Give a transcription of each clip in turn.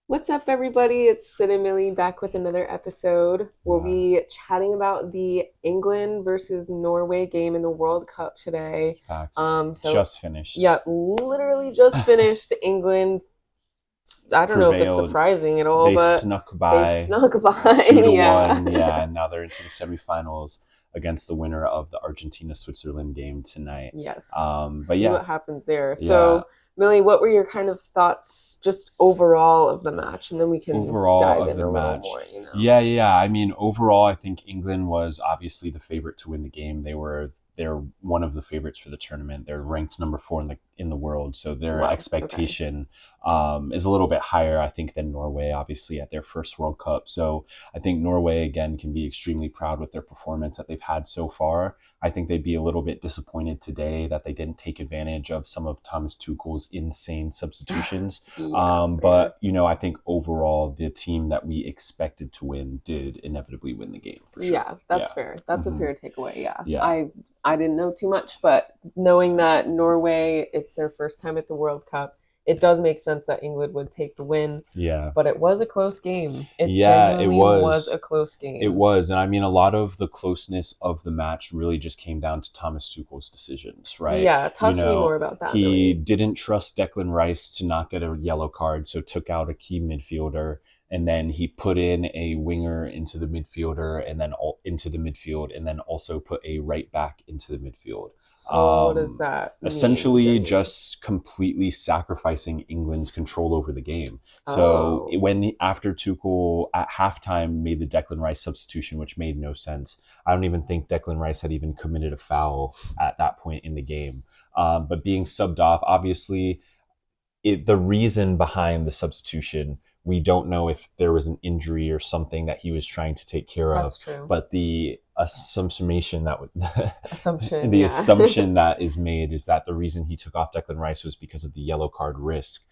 What's up, everybody? It's Sid and Millie back with another episode. We'll Uh, be chatting about the England versus Norway game in the World Cup today. Facts. Um, so, Just finished. yeah, literally just finished. England, I don't know if it's Prevailed. surprising at all, They but snuck they by snuck by. two to Yeah. one. Yeah, and now they're into the semifinals against the winner of the Argentina-Switzerland game tonight. Yes. But See yeah, what happens there. yeah. So, Millie, what were your kind of thoughts just overall of the match? And then we can Overall dive of in the a little match, more. yeah. I mean, overall, I think England was obviously the favorite to win the game. They're one of the favorites for the tournament. They're ranked number 4 in the world, so their Wow. Okay. expectation is a little bit higher, I think, than Norway. Obviously, at their first World Cup, so I think Norway again can be extremely proud with their performance that they've had so far. I think they'd be a little bit disappointed today that they didn't take advantage of some of Thomas Tuchel's insane substitutions. Yeah, fair. But I think overall the team that we expected to win did inevitably win the game for sure. Yeah, Yeah. that's fair. That's a Hmm. fair takeaway. Yeah. Yeah. I didn't know too much, but knowing that Norway, it's their first time at the World Cup, it does make sense that England would take the win. Yeah. But it was a close game. It Yeah, it genuinely was a was. close It game. was. And I mean, a lot of the closeness of the match really just came down to Thomas Tuchel's decisions, right? Yeah, talk to me more about that, He Millie. didn't trust Declan Rice to not get a yellow card, so took out a key midfielder. And then he put in a winger into the midfielder and then into the midfield, and then also put a right back into the midfield. So what does Um, that mean, Essentially, genuinely? just completely sacrificing England's control over the game. So Oh, after Tuchel at halftime made the Declan Rice substitution, which made no sense. I don't even think Declan Rice had even committed a foul at that point in the game. But being subbed off, obviously, the reason behind the substitution, we don't know if there was an injury or something that he was trying to take care of, that's true. but the assumption that Assumption, the yeah. assumption that is made is that the reason he took off Declan Rice was because of the yellow card risk.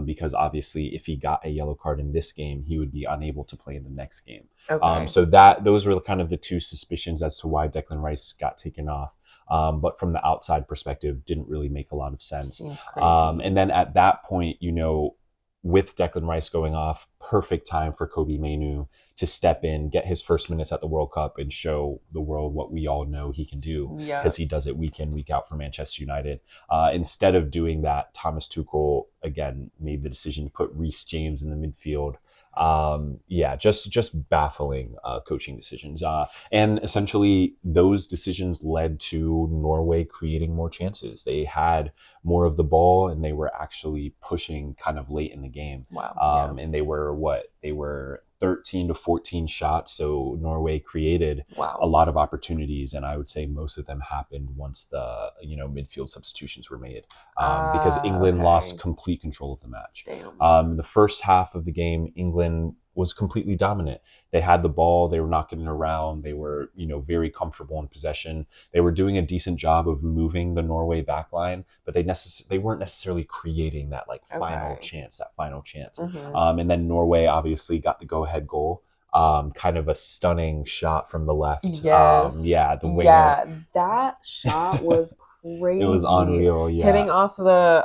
Because obviously, if he got a yellow card in this game, he would be unable to play in the next game. Okay. So those were kind of the two suspicions as to why Declan Rice got taken off. But from the outside perspective, didn't really make a lot of sense. Seems crazy. And then at that point, with Declan Rice going off, perfect time for Kobe Mainoo to step in, get his first minutes at the World Cup, and show the world what we all know he can do, Yeah. because he does it week in, week out for Manchester United. Instead of doing that, Thomas Tuchel again made the decision to put Reece James in the midfield. Yeah, just baffling coaching decisions. And essentially, those decisions led to Norway creating more chances. They had more of the ball, and they were actually pushing kind of late in the game. Wow. Yeah. And they were 13 to 14 shots. So Norway created a Wow. lot of opportunities, and I would say most of them happened once the midfield substitutions were made, because England lost Okay. complete control of the match. Damn. The first half of the game, England was completely dominant. They had the ball. They were knocking it around. They were, very comfortable in possession. They were doing a decent job of moving the Norway backline, but they weren't necessarily creating that final Okay. chance, Mm-hmm. And then Norway obviously got the go-ahead goal. Kind of a stunning shot from the left. Yes. Yeah, the winger. Yeah. That shot was It was crazy. unreal. Yeah, Hitting off the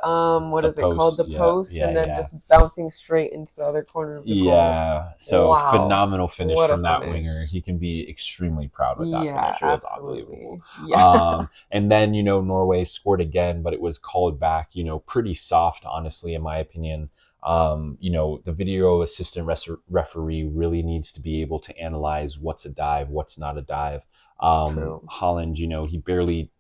what the is it called? The post. Yeah, post yeah, and then yeah. just bouncing straight into the other corner of the goal. Yeah, so Wow. phenomenal finish What a from that winger. finish. He can be extremely proud with that Yeah, finish. It was unbelievable. absolutely. Yeah. And then, Norway scored again, but it was called back, pretty soft, honestly, in my opinion. The video assistant referee really needs to be able to analyze what's a dive, what's not a dive. True. Holland, he barely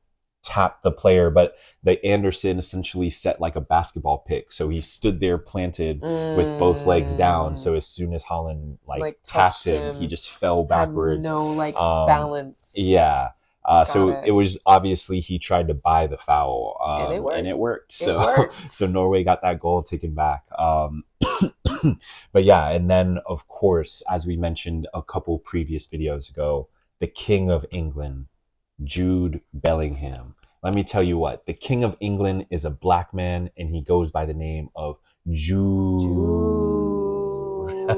tapped the player, but the Anderson essentially set like a basketball pick. So he stood there planted with both legs down. Mm, So as soon as Holland like tapped touched him, he him, just fell had backwards. no like Um, balance. yeah. Got So it it. was obviously he tried to buy the foul, And it and it worked. worked. It So so worked. Norway got that goal taken back. But yeah, and then of course, as we mentioned a couple previous videos ago, the King of England, Jude Bellingham. Let me tell you what, the King of England is a black man, and he goes by the name of Jude. Dude.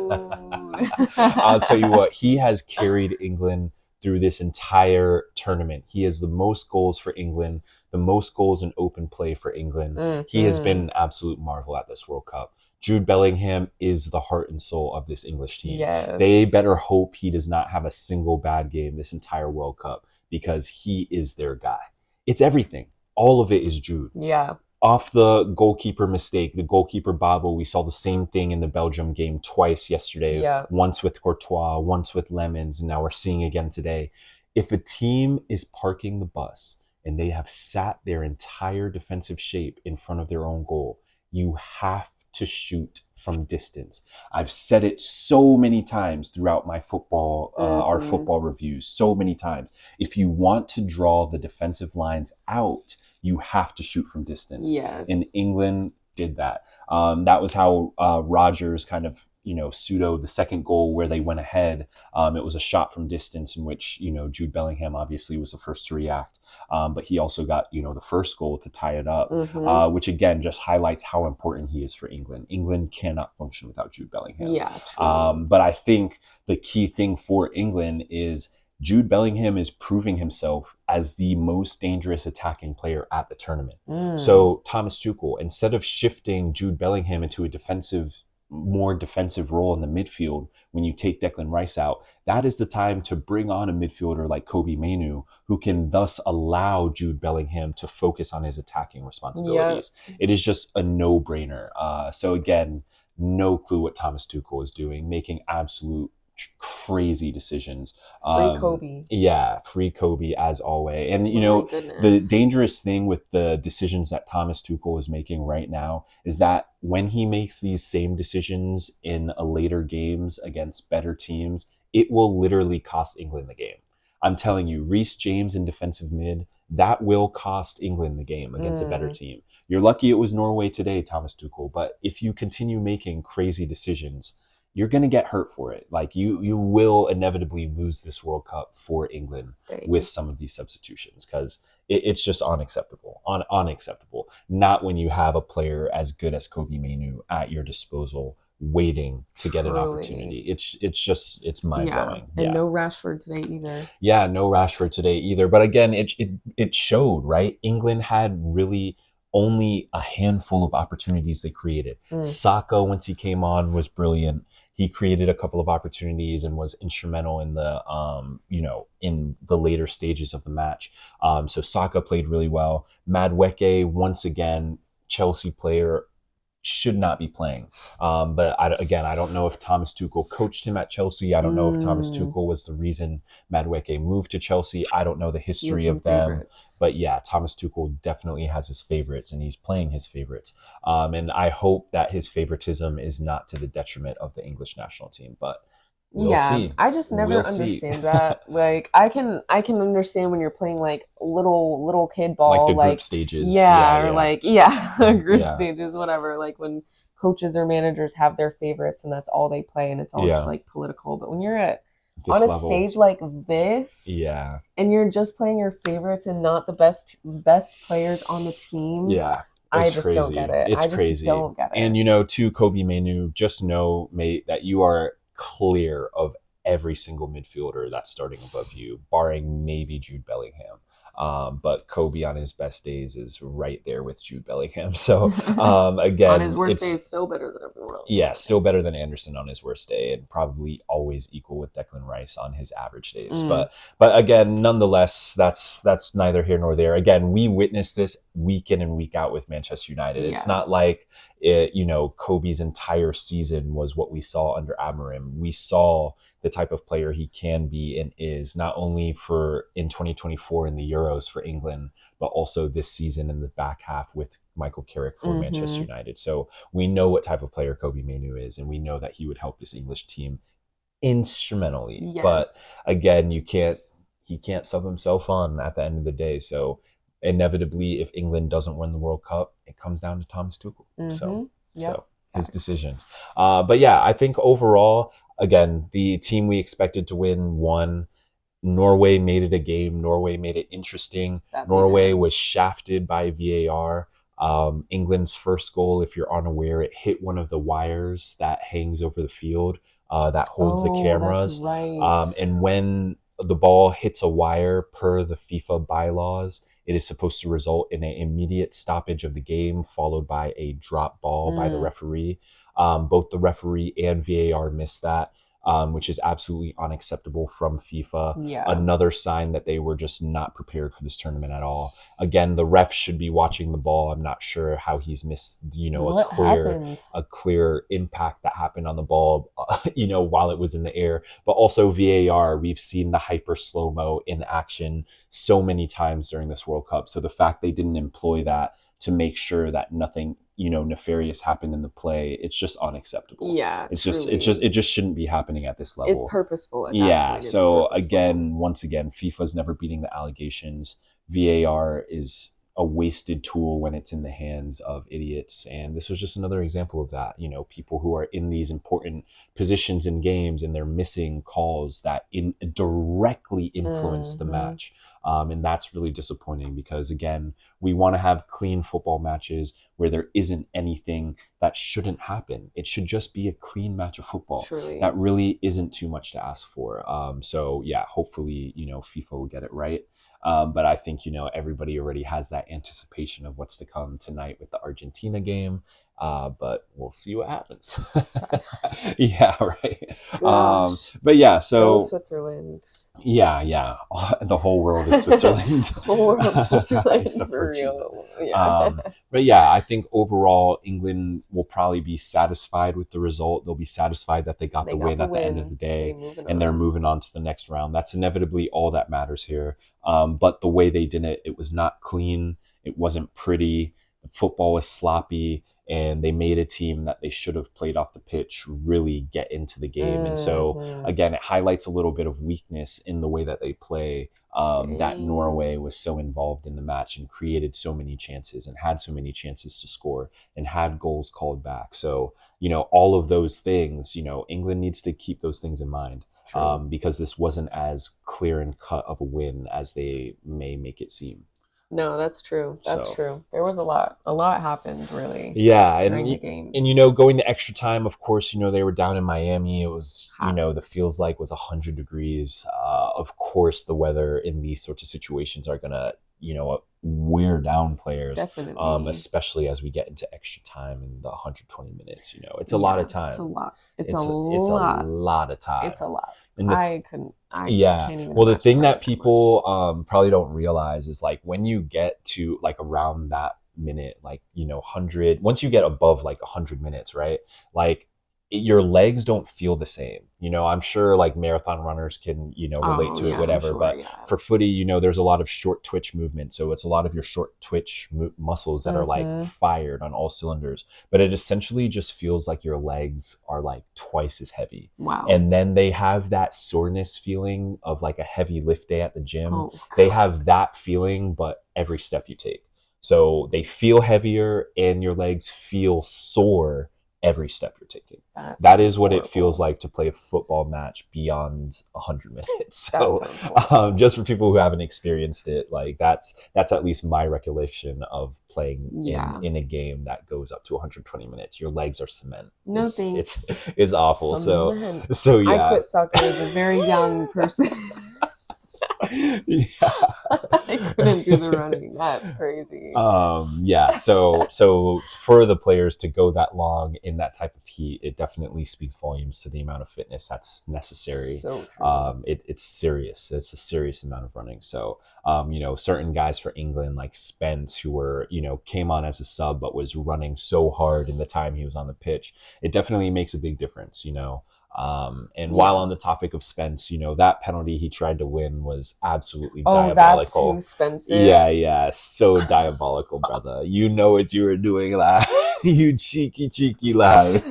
I'll tell you what, he has carried England through this entire tournament. He has the most goals for England, the most goals in open play for England. He has been Hmm. an absolute marvel at this World Cup. Jude Bellingham is the heart and soul of this English team. They Yes. better hope he does not have a single bad game this entire World Cup, because he is their guy. It's everything. All of it is Jude. Yeah. Off the goalkeeper mistake, the goalkeeper bobble, we saw the same thing in the Belgium game twice yesterday, Yeah. once with Courtois, once with Lemons, and now we're seeing again today. If a team is parking the bus and they have sat their entire defensive shape in front of their own goal, you have to shoot from distance. I've said it so many times throughout my our football reviews, so many times. If you want to draw the defensive lines out, you have to shoot from distance. Yes. And England did that. That was how Rodgers kind of, pseudo the second goal where they went ahead. It was a shot from distance in which, Jude Bellingham obviously was the first to react. But he also got, the first goal to tie it up, which again just highlights how important he is for England. England cannot function without Jude Bellingham. Yeah, true. But I think the key thing for England is Jude Bellingham is proving himself as the most dangerous attacking player at the tournament. So Thomas Tuchel, instead of shifting Jude Bellingham into a more defensive role in the midfield when you take Declan Rice out, that is the time to bring on a midfielder like Kobe Mainoo, who can thus allow Jude Bellingham to focus on his attacking responsibilities. Yep. It is just a no-brainer. So again, no clue what Thomas Tuchel is doing, making absolute crazy decisions. Free Kobe. Yeah, free Kobe as always. And the dangerous thing with the decisions that Thomas Tuchel is making right now is that when he makes these same decisions in later games against better teams, it will literally cost England the game. I'm telling you, Reece James in defensive mid, that will cost England the game against a better team. You're lucky it was Norway today, Thomas Tuchel, but if you continue making crazy decisions, you're going to get hurt for it. Like you will inevitably lose this World Cup for England with some of these substitutions, because it's just unacceptable. Unacceptable. Not when you have a player as good as Kobe Mainoo at your disposal, waiting to get an opportunity. It's mind blowing. And no Rashford today either. Yeah, no Rashford today either. But again, it showed, right? England had really only a handful of opportunities they created. Saka, once he came on, was brilliant. He created a couple of opportunities and was instrumental in the in the later stages of the match. So Saka played really well. Madueke, once again, Chelsea player, should not be playing. But I don't know if Thomas Tuchel coached him at Chelsea. I don't know if Thomas Tuchel was the reason Madueke moved to Chelsea. I don't know the history of them. Favorites. But yeah, Thomas Tuchel definitely has his favorites, and he's playing his favorites. And I hope that his favoritism is not to the detriment of the English national team. But we'll see. I just never understand that. Like, I can understand when you're playing like little kid ball, like the group stages, group stages, whatever. Like when coaches or managers have their favorites and that's all they play, and it's all just like political. But when you're on a stage like this, and you're just playing your favorites and not the best players on the team, I just don't get it. It's crazy. Don't get it. And to Kobe Mainoo, just know, mate, that you are clear of every single midfielder that's starting above you, barring maybe Jude Bellingham. But Kobe on his best days is right there with Jude Bellingham. So again, on his worst day is still better than everyone else. Yeah, still better than Anderson on his worst day, and probably always equal with Declan Rice on his average days. But again, nonetheless, that's neither here nor there. Again, we witness this week in and week out with Manchester United. It's not like Kobe's entire season was what we saw under Amorim. We saw the type of player he can be and is, not only in 2024 in the Euros for England, but also this season in the back half with Michael Carrick for Manchester United. So we know what type of player Kobe Mainoo is, and we know that he would help this English team instrumentally. Yes. But again, he can't sub himself on at the end of the day. So inevitably, if England doesn't win the World Cup, it comes down to Thomas Tuchel. So his decisions. But yeah, I think overall, again, the team we expected to win won. Norway made it a game. Norway made it interesting. Norway was shafted by VAR. England's first goal, if you're unaware, it hit one of the wires that hangs over the field that holds the cameras. That's right. And when the ball hits a wire, per the FIFA bylaws, it is supposed to result in an immediate stoppage of the game, followed by a drop ball by the referee. Both the referee and VAR missed that. Which is absolutely unacceptable from FIFA. Yeah. Another sign that they were just not prepared for this tournament at all. Again, the ref should be watching the ball. I'm not sure how he's missed, a clear impact that happened on the ball, while it was in the air. But also VAR, we've seen the hyper slow-mo in action so many times during this World Cup. So the fact they didn't employ that to make sure that nothing nefarious happened in the play, it's just unacceptable. Yeah, it just shouldn't be happening at this level. It's purposeful at that point. So once again, FIFA's never beating the allegations. VAR is a wasted tool when it's in the hands of idiots, and this was just another example of that. People who are in these important positions in games and they're missing calls that directly influence the match. And that's really disappointing because, again, we want to have clean football matches where there isn't anything that shouldn't happen. It should just be a clean match of football. Truly. That really isn't too much to ask for. Hopefully, FIFA will get it right. But I think, everybody already has that anticipation of what's to come tonight with the Argentina game. But we'll see what happens. Yeah, right. But yeah, so Switzerland. Yeah. The whole world is Switzerland. The whole world is Switzerland for real. Yeah. But yeah, I think overall England will probably be satisfied with the result. They'll be satisfied that they got the win at the end of the day, and they're moving on to the next round. That's inevitably all that matters here. But the way they did it, it was not clean. It wasn't pretty. The football was sloppy, and they made a team that they should have played off the pitch really get into the game. And so, again, it highlights a little bit of weakness in the way that they play, that Norway was so involved in the match and created so many chances and had so many chances to score and had goals called back. So, all of those things, England needs to keep those things in mind. Because this wasn't as clear and cut of a win as they may make it seem. No, that's true. That's true. There was a lot happened really. Yeah. During the game. And, going to extra time, of course, they were down in Miami. It was, the feels like was 100 degrees. Of course, the weather in these sorts of situations are going to, wear down players. Definitely. Especially as we get into extra time in the 120 minutes, it's a lot of time. It's a lot. It's a lot of time. It's a lot. And I can't even well, the thing that people probably don't realize is like when you get to like around that minute, like 100, once you get above like 100 minutes, right, like your legs don't feel the same. I'm sure like marathon runners can relate to it, whatever, but for footy, there's a lot of short twitch movement, so it's a lot of your short twitch muscles that are like fired on all cylinders, but it essentially just feels like your legs are like twice as heavy. Wow. And then they have that soreness feeling of like a heavy lift day at the gym. They have that feeling, but every step you take, so they feel heavier and your legs feel sore every step you're taking. That is what it feels like to play a football match beyond 100 minutes. So just for people who haven't experienced it, like that's at least my recollection of playing in a game that goes up to 120 minutes. Your legs are cement. No thanks. It's awful. Cement. So yeah. I quit soccer as a very young person. Yeah. I couldn't do the running. That's crazy. So for the players to go that long in that type of heat, it definitely speaks volumes to the amount of fitness that's necessary. So true. It's serious. It's a serious amount of running. So certain guys for England like Spence, who were came on as a sub but was running so hard in the time he was on the pitch, it definitely makes a big difference. While on the topic of Spence, that penalty he tried to win was absolutely diabolical. That's who Spence is? Yeah. So diabolical, brother. You know what you were doing, lad. You cheeky lad.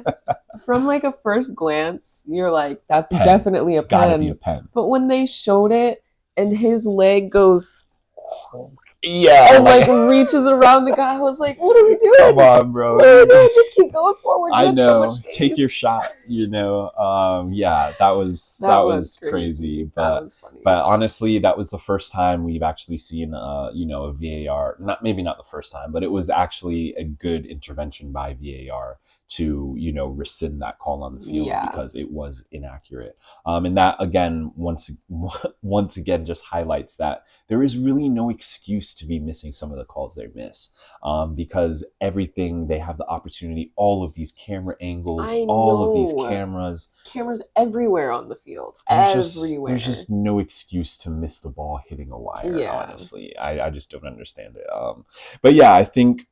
From like a first glance, you're like, that's definitely a pen. Gotta be a pen. But when they showed it and his leg goes... Yeah. And reaches around the guy. I was like, what are we doing? Come on, bro. What are we doing? Just keep going forward. I know. So much Take your shot, that was crazy. But that was funny. But honestly, that was the first time we've actually seen a VAR. Not the first time, but it was actually a good intervention by VAR to, rescind that call on the field because it was inaccurate. And that, again, once again, just highlights that there is really no excuse to be missing some of the calls they miss, because everything, they have the opportunity, all of these camera angles, all of these cameras everywhere on the field, everywhere. There's just no excuse to miss the ball hitting a wire, honestly. I just don't understand it. But yeah, I think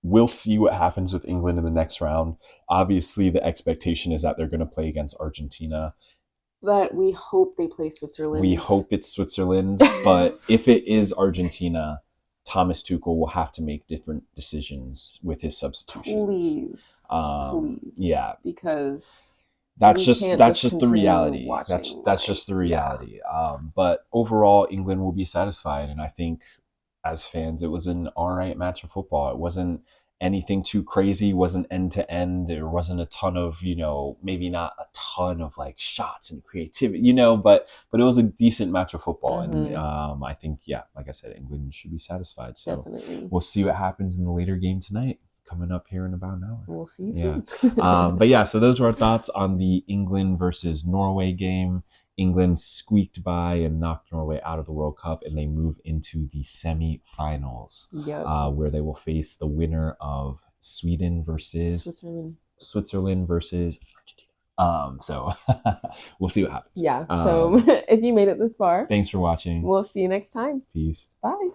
we'll see what happens with England in the next round. Obviously, the expectation is that they're going to play against Argentina. But we hope they play Switzerland. We hope it's Switzerland. But if it is Argentina, Thomas Tuchel will have to make different decisions with his substitutions. Please. Yeah. Because that's just the reality. That's just the reality. But overall, England will be satisfied. And I think, as fans, it was an all right match of football. It wasn't anything too crazy. It wasn't end to end. There wasn't a ton of, maybe not a ton of like shots and creativity, but it was a decent match of football. And I think, like I said, England should be satisfied. So definitely. We'll see what happens in the later game tonight, coming up here in about an hour. We'll see you soon. But so those were our thoughts on the England versus Norway game. England squeaked by and knocked Norway out of the World Cup, and they move into the semi-finals, where they will face the winner of Sweden versus Switzerland versus Argentina. So we'll see what happens. So if you made it this far, thanks for watching. We'll see you next time. Peace. Bye.